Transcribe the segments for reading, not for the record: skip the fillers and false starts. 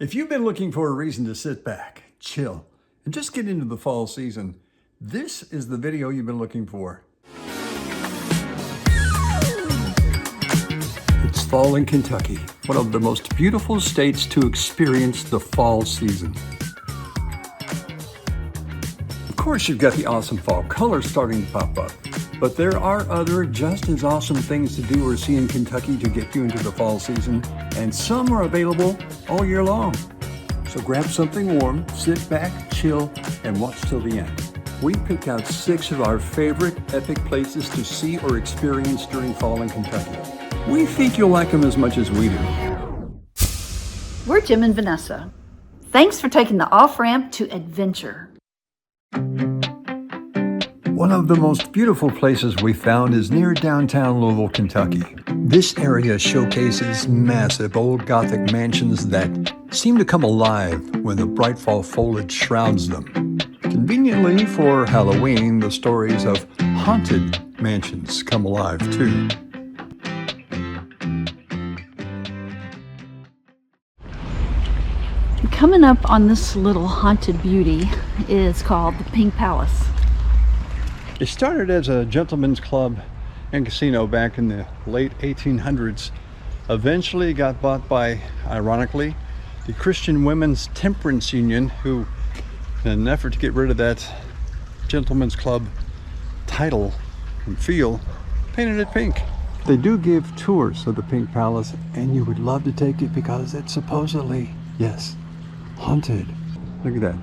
If you've been looking for a reason to sit back, chill, and just get into the fall season, this is the video you've been looking for. It's fall in Kentucky, one of the most beautiful states to experience the fall season. Of course, you've got the awesome fall colors starting to pop up, but there are other just as awesome things to do or see in Kentucky to get you into the fall season, and some are available all year long. So grab something warm, sit back, chill, and watch till the end. We picked out 6 of our favorite epic places to see or experience during fall in Kentucky. We think you'll like them as much as we do. We're Jim and Vanessa. Thanks for taking the off-ramp to adventure. One of the most beautiful places we found is near downtown Louisville, Kentucky. This area showcases massive old Gothic mansions that seem to come alive when the bright fall foliage shrouds them. Conveniently for Halloween, the stories of haunted mansions come alive too. Coming up on this little haunted beauty is called the Pink Palace. It started as a gentleman's club and casino back in the late 1800s. Eventually got bought by, ironically, the Christian Women's Temperance Union, who, in an effort to get rid of that gentleman's club title and feel, painted it pink. They do give tours of the Pink Palace, and you would love to take it because it's supposedly, yes, haunted. Look at that,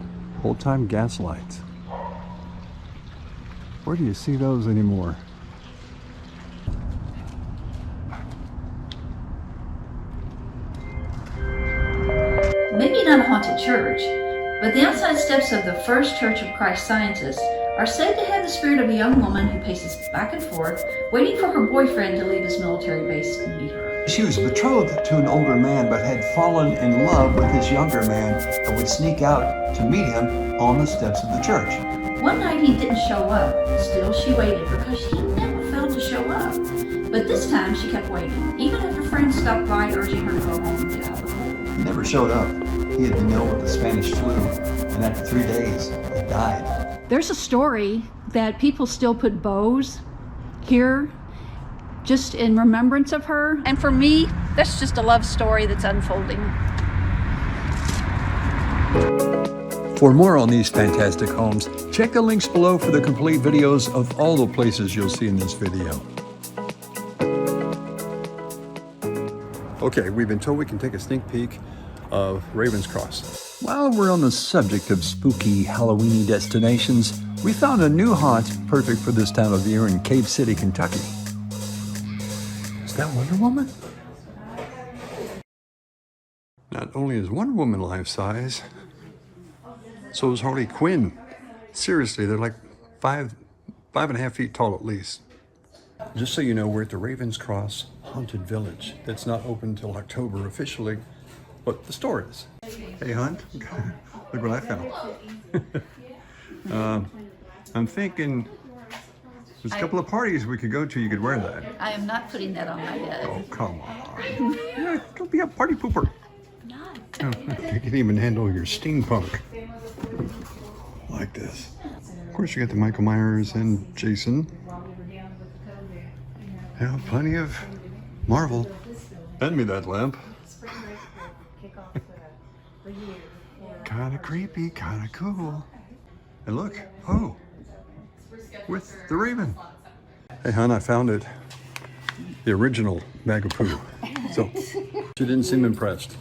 old-time gas lights. Where do you see those anymore? Maybe not a haunted church, but the outside steps of the First Church of Christ Scientists are said to have the spirit of a young woman who paces back and forth, waiting for her boyfriend to leave his military base and meet her. She was betrothed to an older man, but had fallen in love with this younger man and would sneak out to meet him on the steps of the church. One night he didn't show up. Still she waited because he never failed to show up. But this time she kept waiting, even if her friends stopped by urging her to go home and get out of the cold. He never showed up. He had been ill with the Spanish flu, and after 3 days, he died. There's a story that people still put bows here just in remembrance of her. And for me, that's just a love story that's unfolding. For more on these fantastic homes, check the links below for the complete videos of all the places you'll see in this video. Okay, we've been told we can take a sneak peek of Ravens Cross. While we're on the subject of spooky Halloween destinations, we found a new haunt perfect for this time of year in Cave City, Kentucky. Is that Wonder Woman? Not only is Wonder Woman life-size, so is Harley Quinn. Seriously, they're like 5.5 feet tall at least. Just so you know, we're at the Ravens Cross Haunted Village. That's not open until October officially, but the store is. Hey, Hunt, look what I found. I'm thinking there's a couple of parties we could go to. You could wear that. I am not putting that on my head. Oh, come on. Yeah, don't be a party pooper. Not. You can even handle your steampunk like this. Of course, you got the Michael Myers and Jason. Yeah, plenty of Marvel. Hand me that lamp. Kind of creepy, kind of cool. And look, oh, with the Raven. Hey, hon, I found it. The original bag of poo. So, she didn't seem impressed.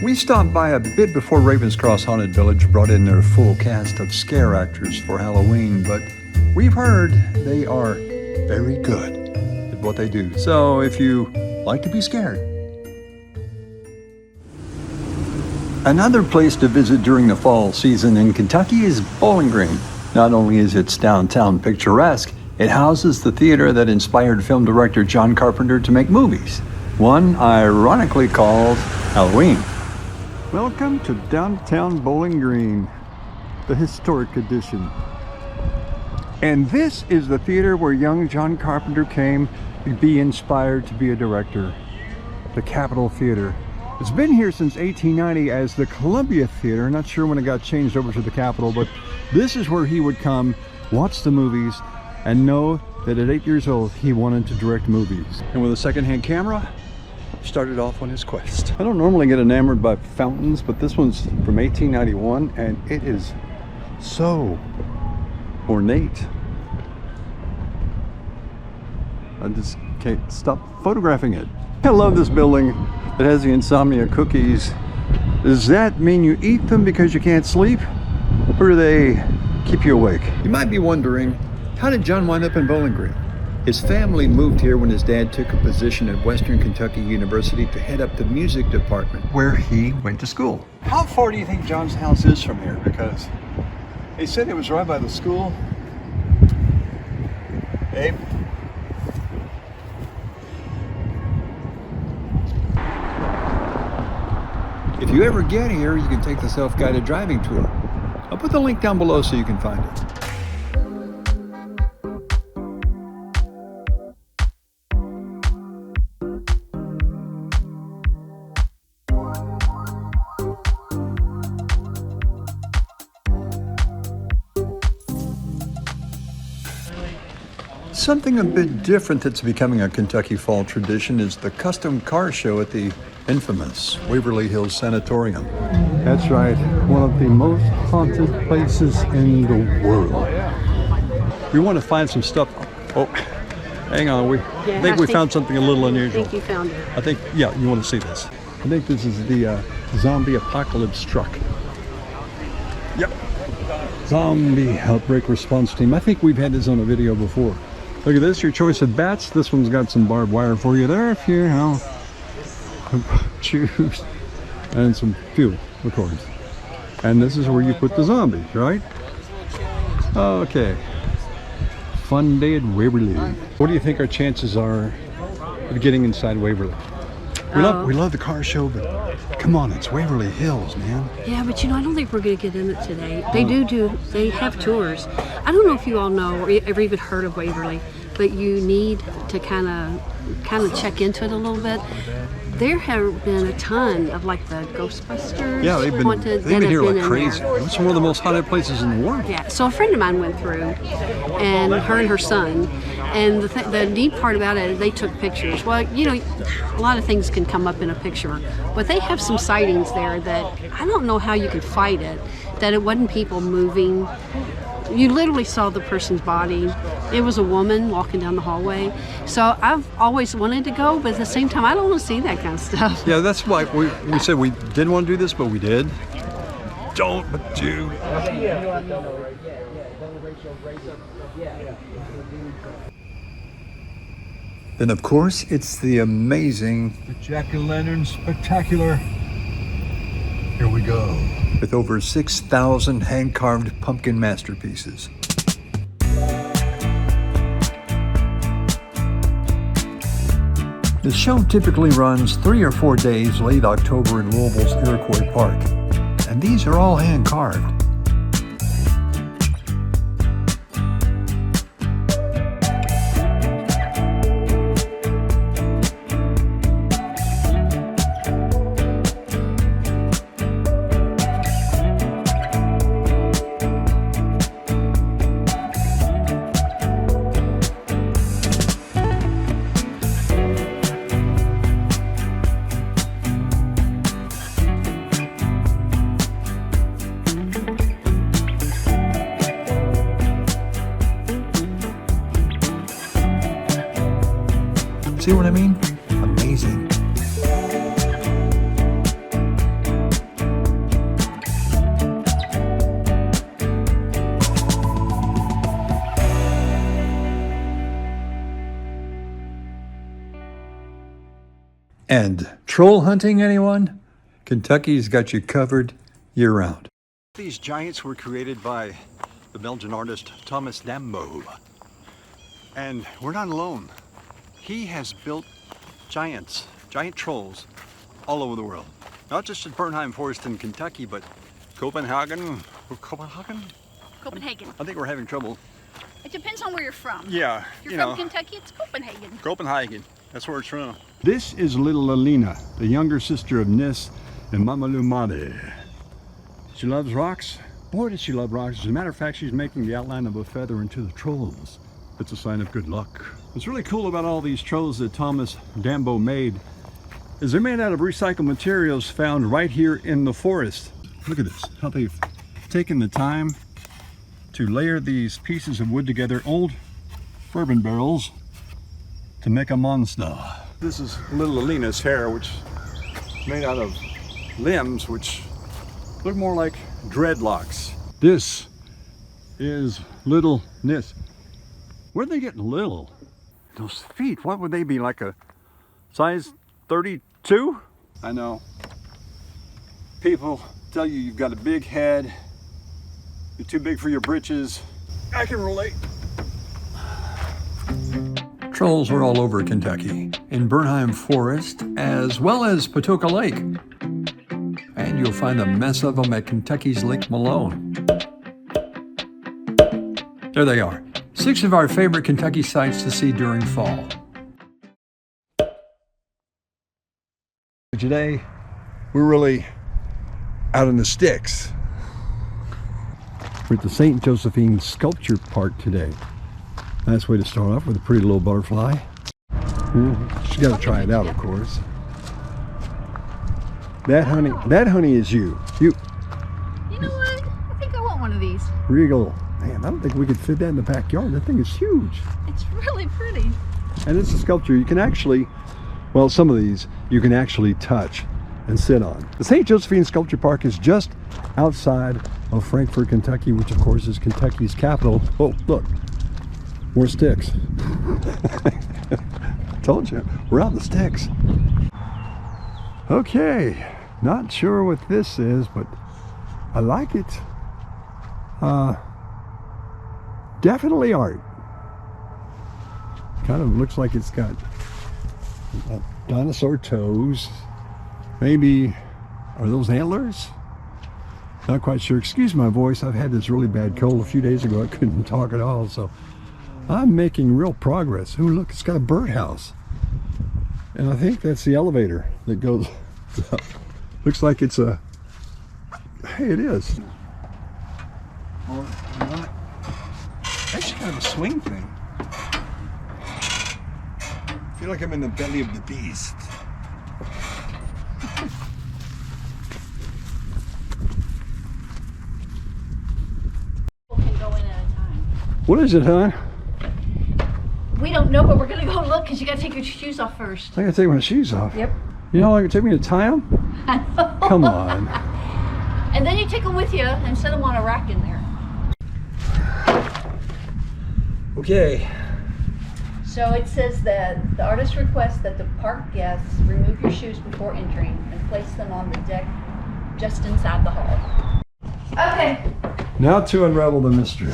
We stopped by a bit before Ravens Cross Haunted Village brought in their full cast of scare actors for Halloween, but we've heard they are very good at what they do. So if you like to be scared. Another place to visit during the fall season in Kentucky is Bowling Green. Not only is its downtown picturesque, it houses the theater that inspired film director John Carpenter to make movies, one ironically called Halloween. Welcome to downtown Bowling Green, the historic edition. And this is the theater where young John Carpenter came to be inspired to be a director. The Capitol Theater. It's been here since 1890 as the Columbia Theater. Not sure when it got changed over to the Capitol, but this is where he would come, watch the movies, and know that at 8 years old, he wanted to direct movies. And with a secondhand camera, started off on his quest. I don't normally get enamored by fountains, but this one's from 1891, and it is so ornate. I just can't stop photographing it. I love this building that has the insomnia cookies. Does that mean you eat them because you can't sleep? Or do they keep you awake? You might be wondering, how did John wind up in Bowling Green? His family moved here when his dad took a position at Western Kentucky University to head up the music department, where he went to school. How far do you think John's house is from here? Because they said it was right by the school. Abe? If you ever get here, you can take the self-guided driving tour. I'll put the link down below so you can find it. Something a bit different that's becoming a Kentucky fall tradition is the custom car show at the infamous Waverly Hills Sanatorium. That's right, one of the most haunted places in the world. We want to find some stuff. Oh, hang on, I think we found something a little unusual. I think you found it. I think, yeah, you want to see this. I think this is the zombie apocalypse truck. Yep. Zombie outbreak response team. I think we've had this on a video before. Look at this, your choice of bats. This one's got some barbed wire for you there if you know, choose. And some fuel, of course. And this is where you put the zombies, right? Okay. Fun day at Waverly. What do you think our chances are of getting inside Waverly? We love the car show, but come on, it's Waverly Hills, man. Yeah, but you know, I don't think we're going to get in it today. They have tours. I don't know if you all know or ever even heard of Waverly, but you need to kind of check into it a little bit. There have been a ton of like the Ghostbusters. Yeah, they've been here like crazy. It's one of the most haunted places in the world. Yeah, so a friend of mine went through, and her and her son, and the neat part about it is they took pictures. Well, you know, a lot of things can come up in a picture, but they have some sightings there that I don't know how you could fight it, that it wasn't people moving. You literally saw the person's body. It was a woman walking down the hallway. So I've always wanted to go, but at the same time, I don't want to see that kind of stuff. Yeah, that's why we said we didn't want to do this, but we did. Don't, but do. Then, of course, it's the amazing Jack-o'-lantern spectacular. Here we go. With over 6,000 hand-carved pumpkin masterpieces. The show typically runs 3 or 4 days late October in Louisville's Iroquois Park. And these are all hand-carved. See what I mean? Amazing. And troll hunting, anyone? Kentucky's got you covered year-round. These giants were created by the Belgian artist Thomas Dambo. And we're not alone. He has built giant trolls all over the world. Not just at Bernheim Forest in Kentucky, but Copenhagen? I think we're having trouble. It depends on where you're from. Yeah. If you're from Kentucky, it's Copenhagen. Copenhagen. That's where it's from. This is little Alina, the younger sister of Nis and Mama Lumade. She loves rocks. Boy, does she love rocks. As a matter of fact, she's making the outline of a feather into the trolls. It's a sign of good luck. What's really cool about all these trolls that Thomas Dambo made is they're made out of recycled materials found right here in the forest. Look at this, how they've taken the time to layer these pieces of wood together, old bourbon barrels, to make a monster. This is little Alina's hair, which is made out of limbs which look more like dreadlocks. This is little Nis. Where are they getting little? Those feet, what would they be, like a size 32? I know. People tell you you've got a big head, you're too big for your britches. I can relate. Trolls are all over Kentucky, in Bernheim Forest, as well as Patoka Lake. And you'll find a mess of them at Kentucky's Lake Malone. There they are, 6 of our favorite Kentucky sights to see during fall. Today, we're really out in the sticks. We're at the St. Josephine Sculpture Park today. Nice way to start off with a pretty little butterfly. She's got to try it out, of course. That honey is you. You know what? I think I want one of these. Regal. Man, I don't think we could fit that in the backyard. That thing is huge. It's really pretty. And it's a sculpture you can actually, well, some of these you can actually touch and sit on. The St. Josephine Sculpture Park is just outside of Frankfort, Kentucky, which of course is Kentucky's capital. Oh, look, more sticks. Told you, we're out in the sticks. Okay, not sure what this is, but I like it. Definitely art. Kind of looks like it's got dinosaur toes. Maybe, are those antlers? Not quite sure. Excuse my voice. I've had this really bad cold a few days ago. I couldn't talk at all, so I'm making real progress. Ooh, look, it's got a birdhouse. And I think that's the elevator that goes up. Looks like it's a, hey, it is. Actually kind of a swing thing. I feel like I'm in the belly of the beast. Can go in at a time. What is it, huh? We don't know, but we're gonna go look because you gotta take your shoes off first. I gotta take my shoes off. Yep. You know how long it took me to tie them? Come on. And then you take them with you and set them on a rack in there. Okay. So it says that the artist requests that the park guests remove your shoes before entering and place them on the deck just inside the hall. Okay. Now to unravel the mystery.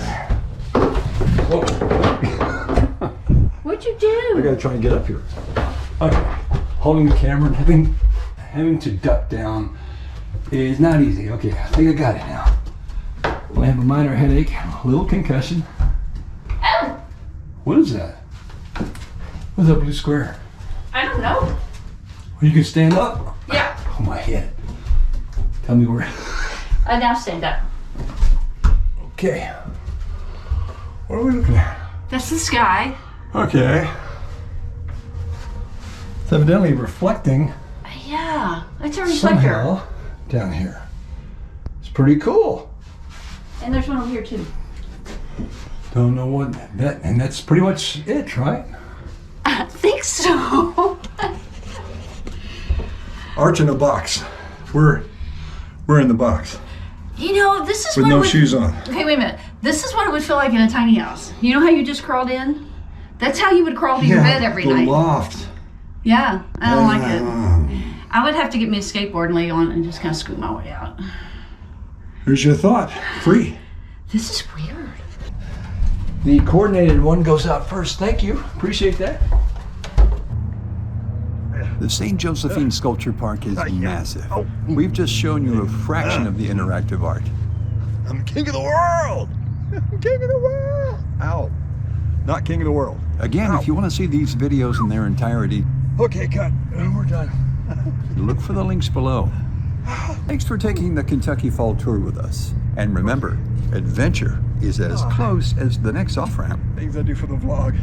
Whoa. What'd you do? I gotta try and get up here. Okay. Holding the camera and having to duck down is not easy. Okay, I think I got it now. I have a minor headache, a little concussion. Oh! What is that? What's that blue square? I don't know. Well, you can stand up? Yeah. Oh, my head. Tell me where. I now stand up. Okay. What are we looking at? That's the sky. Okay. It's evidently reflecting Yeah, it's a reflector. somehow down here. It's pretty cool. And there's one over here too. Don't know what that, and that's pretty much it, right? I think so. Arch in a box. We're in the box You know, this is with what no it would, shoes on. Okay, wait a minute. This is what it would feel like in a tiny house. You know how you just crawled in? That's how you would crawl to your bed every the night. loft. Yeah, I don't like it. I would have to get me a skateboard and lay on it and just kind of scoot my way out. Here's your thought. Free. This is weird. The coordinated one goes out first. Thank you. Appreciate that. The St. Josephine Sculpture Park is massive. We've just shown you a fraction of the interactive art. I'm king of the world! I'm king of the world! Ow. Not king of the world. Again, if you want to see these videos in their entirety, Okay, cut. We're done. look for the links below. Thanks for taking the Kentucky Fall Tour with us. And remember, adventure is as close as the next off-ramp. Things I do for the vlog.